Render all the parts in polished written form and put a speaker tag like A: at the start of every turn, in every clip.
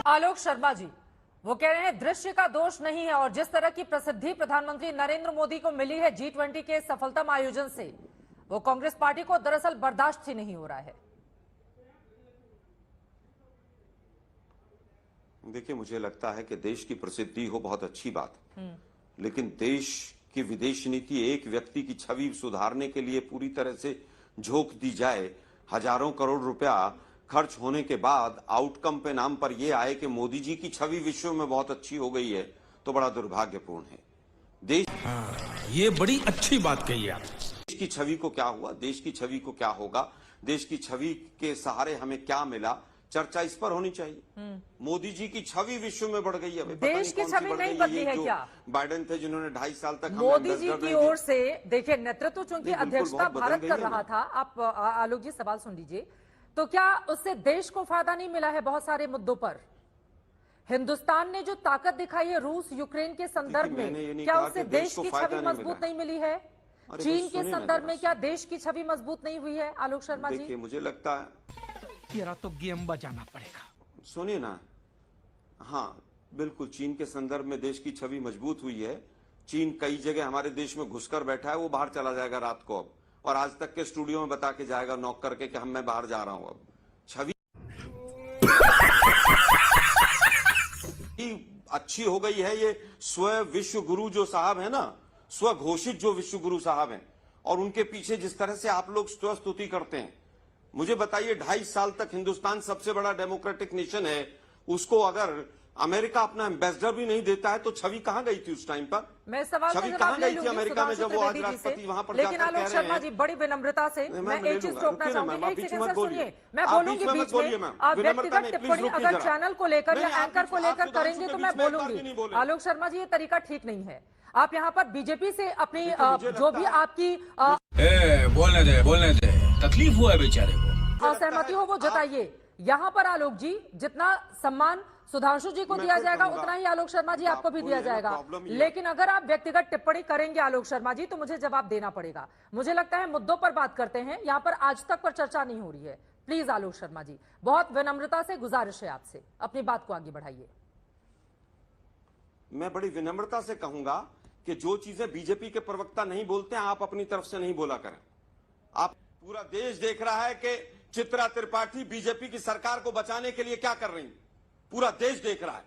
A: आलोक शर्मा जी वो कह रहे हैं दृश्य का दोष नहीं है और जिस तरह की प्रसिद्धि प्रधानमंत्री नरेंद्र मोदी को मिली है G20 के सफलतम आयोजन से, वो कांग्रेस पार्टी को दरअसल बर्दाश्त ही नहीं हो रहा है।
B: देखिए, मुझे लगता है कि देश की प्रसिद्धि हो बहुत अच्छी बात है, लेकिन देश की विदेश नीति एक व्यक्ति की छवि सुधारने के लिए पूरी तरह से झोंक दी जाए, हजारों करोड़ रुपया खर्च होने के बाद आउटकम पे नाम पर यह आए कि मोदी जी की छवि विश्व में बहुत अच्छी हो गई है, तो बड़ा दुर्भाग्यपूर्ण है। देश
C: ये बड़ी अच्छी बात कही आप।
B: देश की छवि को क्या हुआ, देश की छवि को क्या होगा, देश की छवि के सहारे हमें क्या मिला, चर्चा इस पर होनी चाहिए। मोदी जी की छवि विश्व में बढ़ गई है।
A: देश की छवि नहीं बदली है क्या?
B: बाइडेन थे जिन्होंने 2.5 साल तक
A: मोदी जी की ओर से देखिए नेतृत्व, चूंकि अध्यक्षता भारत कर रहा था। आप आलोक जी सवाल सुन लीजिए, तो क्या उससे देश को फायदा नहीं मिला है? बहुत सारे मुद्दों पर हिंदुस्तान ने जो ताकत दिखाई है रूस यूक्रेन के संदर्भ में, क्या उससे देश की छवि मजबूत नहीं मिली है? चीन के संदर्भ में क्या देश की छवि मजबूत नहीं हुई है? आलोक शर्मा जी,
B: देखिए मुझे लगता है
C: तेरा तो गेम बजाना पड़ेगा।
B: सुनिए ना, हाँ बिल्कुल, चीन के संदर्भ में देश की छवि मजबूत हुई है। चीन कई जगह हमारे देश में घुसकर बैठा है, वो बाहर चला जाएगा रात को अब, और आज तक के स्टूडियो में बता के जाएगा नॉक करके कि मैं बाहर जा रहा हूं। अब छवि अच्छी हो गई है। ये स्व विश्व गुरु जो साहब है ना, स्व घोषित जो विश्व गुरु साहब हैं, और उनके पीछे जिस तरह से आप लोग स्तुति करते हैं, मुझे बताइए 2.5 साल तक हिंदुस्तान सबसे बड़ा डेमोक्रेटिक नेशन है, उसको अगर अमेरिका अपना एम्बेसडर भी नहीं देता है तो छवि कहां गई थी उस टाइम पर?
A: मैं सवाल
B: छवि कहां गई थी अमेरिका में जब वो आज राष्ट्रपति वहां पर
A: लेकिन आलोक शर्मा जी बड़ी विनम्रता से मैं एक चीज रोकना चाहूंगी, एक सेकंड सर सुनिए, मैं बोलूंगी बीच में। आप व्यक्तिगत टिप्पणी अगर चैनल को लेकर या एंकर को लेकर करेंगे तो मैं बोलूंगी। आलोक शर्मा जी ये तरीका ठीक नहीं है। आप यहाँ पर बीजेपी से अपनी जो भी आपकी
C: बोलने दे, तकलीफ हुआ है बेचारे को,
A: असहमति हो वो जताइए। यहाँ पर आलोक जी जितना सम्मान सुधांशु जी को दिया जाएगा उतना ही आलोक शर्मा जी आपको भी दिया जाएगा, लेकिन अगर आप व्यक्तिगत टिप्पणी करेंगे आलोक शर्मा जी तो मुझे जवाब देना पड़ेगा। मुझे लगता है मुद्दों पर बात करते हैं, यहाँ पर आज तक पर चर्चा नहीं हो रही है। प्लीज आलोक शर्मा जी, बहुत विनम्रता से गुजारिश है आपसे, अपनी बात को आगे बढ़ाइए।
B: मैं बड़ी विनम्रता से कहूंगा कि जो चीजें बीजेपी के प्रवक्ता नहीं बोलते हैं, आप अपनी तरफ से नहीं बोला करें। आप पूरा देश देख रहा है कि चित्रा त्रिपाठी बीजेपी की सरकार को बचाने के लिए क्या कर रही है, पूरा देश देख रहा है।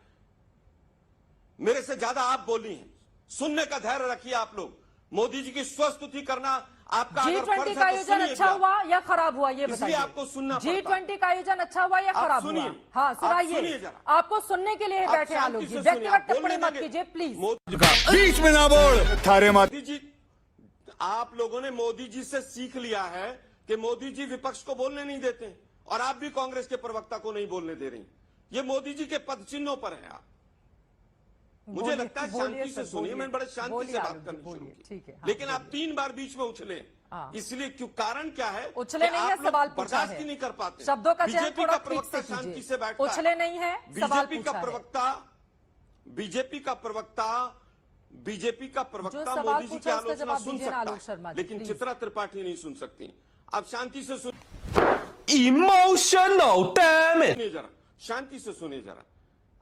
B: मेरे से ज्यादा आप बोली हैं, सुनने का धैर्य रखिए आप लोग। मोदी जी की स्वस्तुति करना आपका
A: G20 का आयोजन अच्छा हुआ या खराब हुआ ये बताइए।
B: आपको सुनना
A: G20 का आयोजन अच्छा हुआ या खराब हुआ? हाँ सुनाइए, आपको सुनने के लिए बैठे आलोक जी, व्यक्तिगत टिप्पणी मत कीजिए प्लीज।
C: बीच में ना बोल थारे
B: मोदी जी, आप लोगों ने मोदी जी से सीख लिया है कि मोदी जी विपक्ष को बोलने नहीं देते, और आप भी कांग्रेस के प्रवक्ता को नहीं बोलने दे रही। ये मोदी जी के पद चिन्हों पर है। आप मुझे लगता है शांति से सुनिए, मैंने बड़े शांति से बात करनी शुरू की, लेकिन आप 3 बार बीच में उछले, इसलिए क्यों, कारण क्या है?
A: उछले नहीं है, सवाल पूछा है,
B: बर्दाश्त नहीं कर पाते
A: शब्दों का चयन
B: बीजेपी का प्रवक्ता शांति से बैठता है।
A: उछले नहीं है,
B: बीजेपी का मोदी जी की आलोचना सुन सकता है, लेकिन चित्रा त्रिपाठी नहीं सुन सकती। आप शांति से सुन,
C: इमोशनल डैमेज,
B: जरा शांति से सुनिए जरा।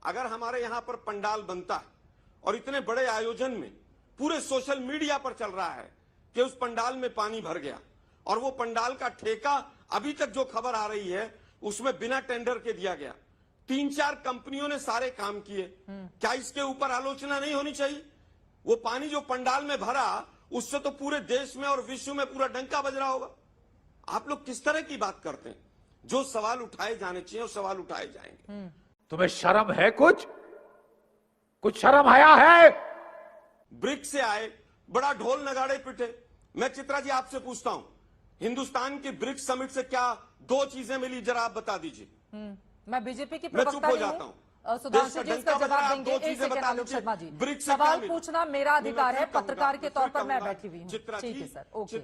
B: अगर हमारे यहां पर पंडाल बनता है और इतने बड़े आयोजन में पूरे सोशल मीडिया पर चल रहा है कि उस पंडाल में पानी भर गया, और वो पंडाल का ठेका अभी तक जो खबर आ रही है उसमें बिना टेंडर के दिया गया, 3-4 कंपनियों ने सारे काम किए, क्या इसके ऊपर आलोचना नहीं होनी चाहिए? वो पानी जो पंडाल में भरा उससे तो पूरे देश में और विश्व में पूरा डंका बज रहा होगा। आप लोग किस तरह की बात करते हैं? जो सवाल उठाए जाने चाहिए वो सवाल उठाए जाएंगे।
D: तुम्हें शर्म है? कुछ शर्म आया है?
B: ब्रिक्स से आए, बड़ा ढोल नगाड़े पिटे। मैं चित्रा जी आपसे पूछता हूं, हिंदुस्तान की ब्रिक्स समिट से क्या 2 चीजें मिली, जरा आप बता दीजिए।
A: मैं बीजेपी की
B: मैं चुप हो जाता हूं।
A: सुधांशु जी इसका जवाब देंगे। एक सेकंड आलोक शर्मा जी, सवाल पूछना मेरा अधिकार है, पत्रकार के तौर पर मैं बैठी हुई हूँ। ठीक है सर, ओके।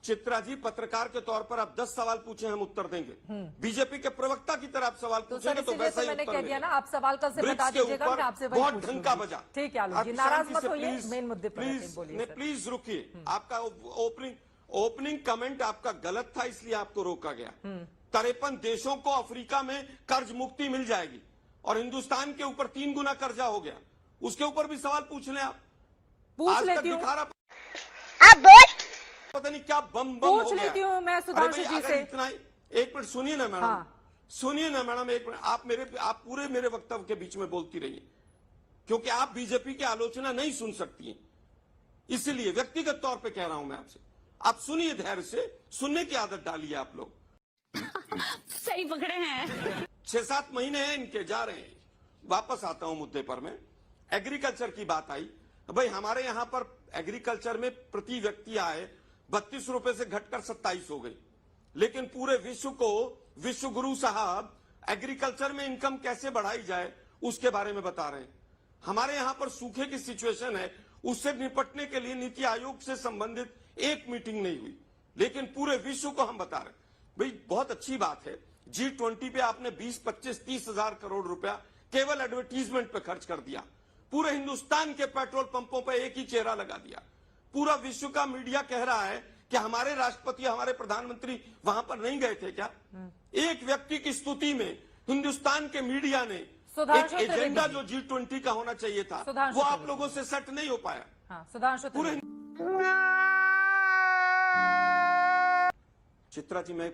B: चित्रा जी पत्रकार के तौर पर आप 10 सवाल पूछे, हम उत्तर देंगे। बीजेपी के प्रवक्ता की तरह आप सवाल पूछेंगे तो वैसा ही
A: मैंने
B: उत्तर
A: कह दिया ना, आप सवाल का से बता दीजिएगा, मैं आपसे वही
B: बहुत ढंग का बजा।
A: ठीक है आलोक जी, नाराज मत होइए, मेन मुद्दे पर बोलिए।
B: प्लीज रुकिए, आपका ओपनिंग कमेंट आपका गलत था, इसलिए आपको रोका गया। 53 देशों को अफ्रीका में कर्ज मुक्ति मिल जाएगी और हिंदुस्तान के ऊपर 3 गुना कर्जा हो गया, उसके ऊपर भी सवाल पूछ लें आप।
A: पूछ
B: आज तक
A: लेती हूँ,
B: दिखा रहा
E: आप बोल
B: पता नहीं क्या बम हो
A: पूछ
B: गया।
A: लेती हूँ मैं
B: अरे
A: सुधांशु
B: भाई,
A: जी
B: अगर
A: से।
B: इतना ही एक मिनट सुनिए ना मैडम,
A: हाँ।
B: सुनिए ना मैडम, एक मिनट आप पूरे मेरे वक्तव्य के बीच में बोलती रहिए, क्योंकि आप बीजेपी की आलोचना नहीं सुन सकती हैं, इसलिए व्यक्तिगत तौर पे कह रहा हूं मैं आपसे, आप सुनिए धैर्य से, सुनने की आदत डालिए आप लोग।
E: सही पकड़े हैं।
B: 6-7 महीने हैं इनके, जा रहे हैं। वापस आता हूं मुद्दे पर मैं। एग्रीकल्चर की बात आई, भाई हमारे यहां पर एग्रीकल्चर में प्रति व्यक्ति आय 32 रुपए से घटकर 27 हो गई, लेकिन पूरे विश्व को विश्व गुरु साहब एग्रीकल्चर में इनकम कैसे बढ़ाई जाए उसके बारे में बता रहे हैं। हमारे यहां पर सूखे की सिचुएशन है, उससे निपटने के लिए नीति आयोग से संबंधित एक मीटिंग नहीं हुई, लेकिन पूरे विश्व को हम बता रहे हैं। भाई बहुत अच्छी बात है, G20 पे आपने 20, 25, 30 हजार करोड़ रुपया केवल एडवर्टीजमेंट पे खर्च कर दिया। पूरे हिंदुस्तान के पेट्रोल पंपों पे एक ही चेहरा लगा दिया। पूरा विश्व का मीडिया कह रहा है कि हमारे राष्ट्रपति, हमारे प्रधानमंत्री वहां पर नहीं गए थे क्या? एक व्यक्ति की स्तुति में हिंदुस्तान के मीडिया ने एक एजेंडा जो G20 का होना चाहिए था वो आप लोगों से सेट नहीं हो पाया।
A: हाँ, सुधांशु
B: पूरे चित्रा जी, मैं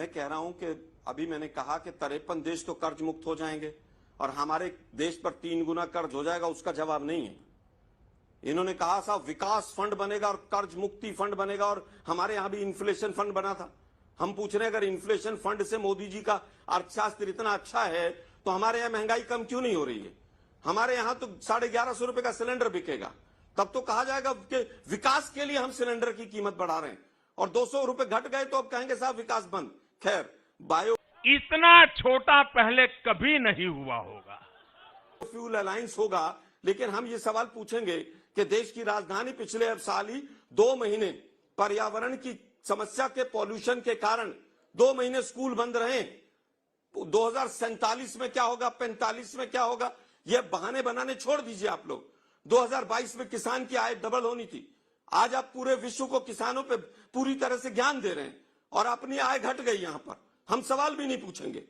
B: कह रहा हूं कि अभी मैंने कहा कि 53 देश तो कर्ज मुक्त हो जाएंगे और हमारे देश पर 3 गुना कर्ज हो जाएगा, उसका जवाब नहीं है। इन्होंने कहा साहब विकास फंड बनेगा और कर्ज मुक्ति फंड बनेगा, और हमारे यहां भी इन्फ्लेशन फंड बना था। हम पूछ रहे हैं अगर इन्फ्लेशन फंड से मोदी जी का अर्थशास्त्र इतना अच्छा है तो हमारे यहाँ महंगाई कम क्यों नहीं हो रही है? हमारे यहाँ तो 1150 रुपए का सिलेंडर बिकेगा, तब तो कहा जाएगा कि विकास के लिए हम सिलेंडर की कीमत बढ़ा रहे हैं, और 200 रुपए घट गए तो अब कहेंगे साहब विकास बंद। खैर, बायो
D: इतना छोटा पहले कभी नहीं हुआ होगा।
B: फ्यूल अलायंस होगा, लेकिन हम ये सवाल पूछेंगे कि देश की राजधानी पिछले साल ही 2 महीने पर्यावरण की समस्या के पॉल्यूशन के कारण 2 महीने स्कूल बंद रहे। 2047 में क्या होगा, 45 में क्या होगा, ये बहाने बनाने छोड़ दीजिए आप लोग। 2022 में किसान की आय डबल होनी थी। आज आप पूरे विश्व को किसानों पे पूरी तरह से ज्ञान दे रहे हैं और अपनी आय घट गई। यहां पर हम सवाल भी नहीं पूछेंगे।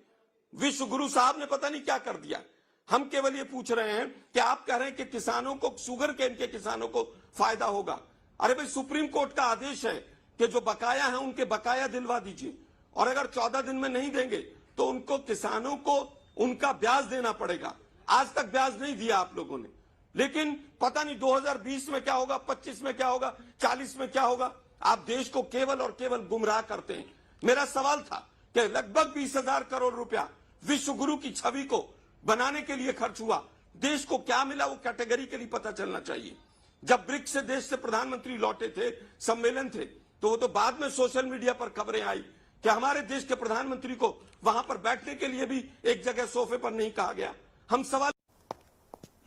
B: विश्व गुरु साहब ने पता नहीं क्या कर दिया। हम केवल ये पूछ रहे हैं कि आप कह रहे हैं कि किसानों को, शुगर केन के किसानों को फायदा होगा। अरे भाई, सुप्रीम कोर्ट का आदेश है कि जो बकाया है उनके बकाया दिलवा दीजिए, और अगर 14 दिन में नहीं देंगे तो उनको, किसानों को उनका ब्याज देना पड़ेगा। आज तक ब्याज नहीं दिया आप लोगों ने, लेकिन पता नहीं 2020 में क्या होगा, 25 में क्या होगा, 40 में क्या होगा। आप देश को केवल और केवल गुमराह करते हैं। मेरा सवाल था कि लगभग 20,000 करोड़ रुपया विश्व गुरु की छवि को बनाने के लिए खर्च हुआ, देश को क्या मिला वो कैटेगरी के लिए पता चलना चाहिए। जब ब्रिक्स से देश से प्रधानमंत्री लौटे थे, सम्मेलन थे, तो वो तो बाद में सोशल मीडिया पर खबरें आई कि हमारे देश के प्रधानमंत्री को वहां पर बैठने के लिए भी एक जगह सोफे पर नहीं कहा गया। हम सवाल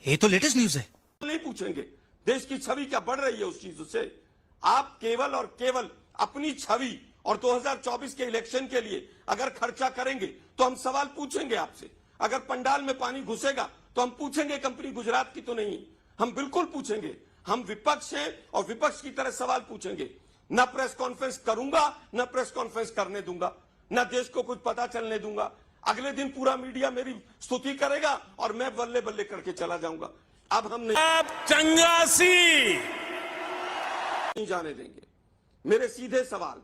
F: ये तो लेटेस्ट न्यूज है,
B: नहीं पूछेंगे देश की छवि क्या बढ़ रही है उस चीज से। आप केवल और केवल अपनी छवि और 2024 के इलेक्शन के लिए अगर खर्चा करेंगे तो हम सवाल पूछेंगे आपसे। अगर पंडाल में पानी घुसेगा तो हम पूछेंगे कंपनी गुजरात की तो नहीं, हम बिल्कुल पूछेंगे। हम विपक्ष हैं और विपक्ष की तरह सवाल पूछेंगे। न प्रेस कॉन्फ्रेंस करूंगा, न प्रेस कॉन्फ्रेंस करने दूंगा, न देश को कुछ पता चलने दूंगा। अगले दिन पूरा मीडिया मेरी स्तुति करेगा और मैं बल्ले बल्ले करके चला जाऊंगा। अब हम नहीं जाने देंगे। मेरे सीधे सवाल,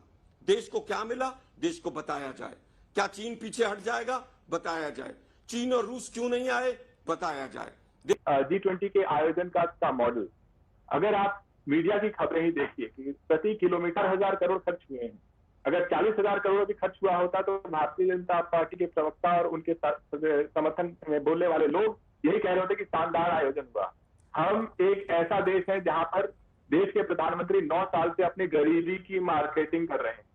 B: देश को क्या मिला, देश को बताया जाए। क्या चीन पीछे हट जाएगा, बताया जाए। चीन और रूस क्यों नहीं आए, बताया जाए।
G: G20 के आयोजन का मॉडल, अगर आप मीडिया की खबरें ही देखिए कि प्रति किलोमीटर 1,000 करोड़ खर्च हुए हैं। अगर 40,000 करोड़ भी खर्च हुआ होता तो भारतीय जनता पार्टी के प्रवक्ता और उनके समर्थन में बोलने वाले लोग यही कह रहे होते कि शानदार आयोजन हुआ। हम एक ऐसा देश है जहां पर देश के प्रधानमंत्री 9 साल से अपनी गरीबी की मार्केटिंग कर रहे हैं,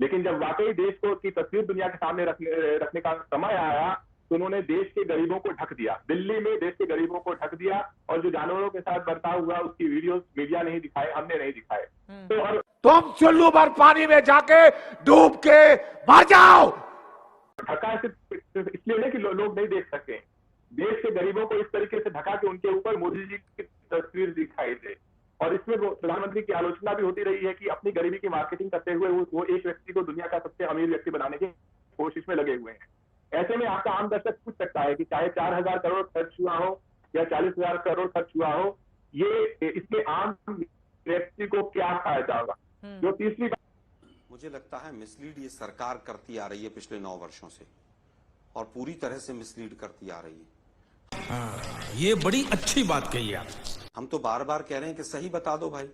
G: लेकिन जब वाकई देश को की तस्वीर दुनिया के सामने रखने का समय आया तो उन्होंने देश के गरीबों को ढक दिया। दिल्ली में देश के गरीबों को ढक दिया, और जो जानवरों के साथ बर्ताव हुआ उसकी वीडियोस मीडिया नहीं दिखाए, हमने नहीं दिखाए। तो और
D: तुम चुल्लू भर पानी में जाके डूब के मर जाओ।
G: ढका सिर्फ इसलिए नहीं कि लोग नहीं देख सके, देश के गरीबों को इस तरीके से ढका कि उनके ऊपर मोदी जी की तस्वीर दिखाई दे। और इसमें वो प्रधानमंत्री की आलोचना भी होती रही है कि अपनी गरीबी की मार्केटिंग करते हुए वो एक व्यक्ति को दुनिया का सबसे अमीर व्यक्ति बनाने की कोशिश में लगे हुए हैं। ऐसे में आपका आम दर्शक पूछ सकता है कि चाहे 4,000 करोड़ खर्च हुआ हो या 40,000 करोड़ खर्च हुआ हो, ये इसमें आम व्यक्ति को क्या फायदा होगा। जो तीसरी बात,
B: मुझे लगता है मिसलीड ये सरकार करती आ रही है पिछले 9 वर्षों से, और पूरी तरह से मिसलीड करती आ रही है।
C: ये बड़ी अच्छी बात कही आप।
B: हम तो बार बार कह रहे हैं कि सही बता दो भाई।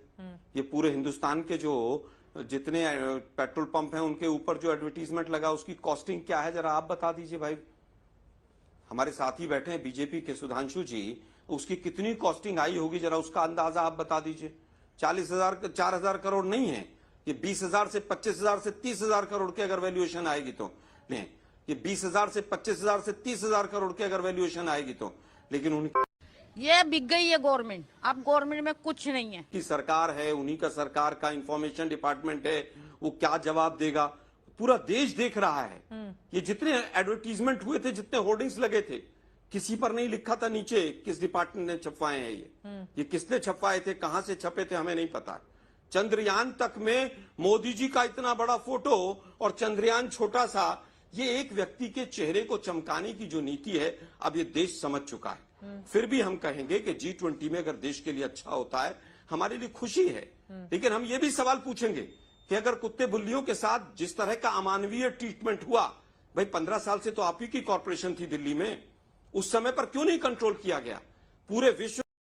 B: ये पूरे हिंदुस्तान के जो जितने पेट्रोल पंप हैं उनके ऊपर जो एडवर्टीजमेंट लगा उसकी कॉस्टिंग क्या है, जरा आप बता दीजिए भाई। हमारे साथ ही बैठे हैं बीजेपी के सुधांशु जी, उसकी कितनी कॉस्टिंग आई होगी, जरा उसका अंदाजा आप बता दीजिए। 4,000 करोड़ नहीं है, ये 20,000 से 25,000 से 30,000 करोड़ की अगर वैल्यूएशन आएगी तो नहीं, ये 20,000 से 25,000 से 30,000 करोड़ की अगर वैल्यूएशन आएगी तो, लेकिन उनकी
E: ये बिक गई है गवर्नमेंट, अब गवर्नमेंट में कुछ नहीं है।
B: की सरकार है, उन्हीं का सरकार का इंफॉर्मेशन डिपार्टमेंट है, वो क्या जवाब देगा पूरा देश देख रहा है। ये जितने एडवर्टीजमेंट हुए थे, जितने होर्डिंग्स लगे थे, किसी पर नहीं लिखा था नीचे किस डिपार्टमेंट ने छपवाए हैं। ये किसने छपवाए थे, कहां से छपे थे, हमें नहीं पता। चंद्रयान तक में मोदी जी का इतना बड़ा फोटो और चंद्रयान छोटा सा, ये एक व्यक्ति के चेहरे को चमकाने की जो नीति है, अब ये देश समझ चुका है। फिर भी हम कहेंगे कि G20 में अगर देश के लिए अच्छा होता है, हमारे लिए खुशी है। लेकिन हम ये भी सवाल पूछेंगे कि अगर कुत्ते बिल्लियों के साथ जिस तरह का अमानवीय ट्रीटमेंट हुआ, भाई 15 साल से तो आप ही की कॉर्पोरेशन थी दिल्ली में, उस समय पर क्यों नहीं कंट्रोल किया गया? पूरे विश्व